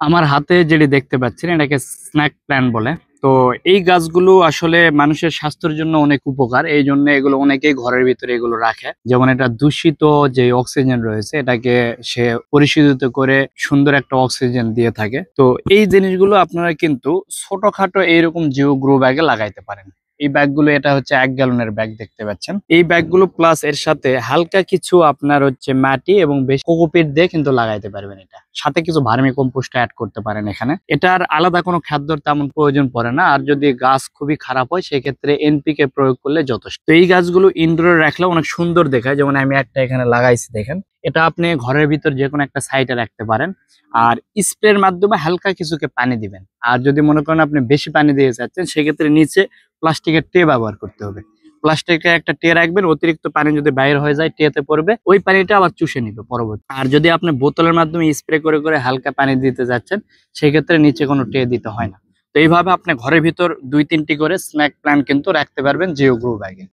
আমার হাতে যেটি দেখতে পাচ্ছেন এটাকে স্ন্যাক প্ল্যান্ট বলে। তো এই গাছগুলো আসলে মানুষের স্বাস্থ্যের জন্য অনেক উপকার, এই জন্য এগুলো অনেকেই ঘরের ভিতরে এগুলো রাখে। যেমন এটা দূষিত যে অক্সিজেন রয়েছে এটাকে সে পরিশোধিত করে সুন্দর একটা অক্সিজেন দিয়ে থাকে। তো এই জিনিসগুলো আপনারা কিন্তু ছোটখাটো এইরকম জিও গ্রো ব্যাগে লাগাইতে পারেন। এই ব্যাগগুলো, এটা হচ্ছে 1 গ্যালনের ব্যাগ দেখতে পাচ্ছেন। এই ব্যাগগুলো প্লাস এর সাথে হালকা কিছু আপনার হচ্ছে মাটি এবং বেশ কোকোপিট দিয়ে কিন্তু লাগাইতে পারবেন। এটা সাথে কিছু ভার্মি কম্পোস্ট অ্যাড করতে পারেন এখানে। এটার আলাদা কোনো খাদ্যর তেমন প্রয়োজন পড়ে না। আর যদি গাছ খুবই খারাপ হয় সেক্ষেত্রে এনপিকে প্রয়োগ করলে যথেষ্ট। তো এই গাছগুলো ইনডোরে রাখলে অনেক সুন্দর দেখায়। যেমন আমি একটা এখানে লাগাইছি, দেখেন। এটা আপনি ঘরের ভিতর যে কোনো একটা সাইডে রাখতে পারেন। আর স্প্রের মাধ্যমে হালকা কিছুকে পানি দিবেন। আর যদি মনে করেন আপনি বেশি পানি দিয়ে যাচ্ছেন সেক্ষেত্রে নিচে প্লাস্টিকের ট্রে ব্যবহার করতে হবে। প্লাস্টিকের একটা ট্রে রাখবেন, অতিরিক্ত পানি যদি বাইরে হয়ে যায় ট্রেতে পড়বে, ওই পানিটা আবার চুষে নিবে পরবর্তী। আর যদি আপনি বোতলের মাধ্যমে স্প্রে করে করে হালকা পানি দিতে যাচ্ছেন সেক্ষেত্রে নিচে কোনো ট্রে দিতে হয় না। তো এইভাবে আপনি ঘরের ভিতর 2-3টি করে স্ন্যাক প্ল্যান্ট কিন্তু রাখতে পারবেন জিও গ্রো ব্যাগে।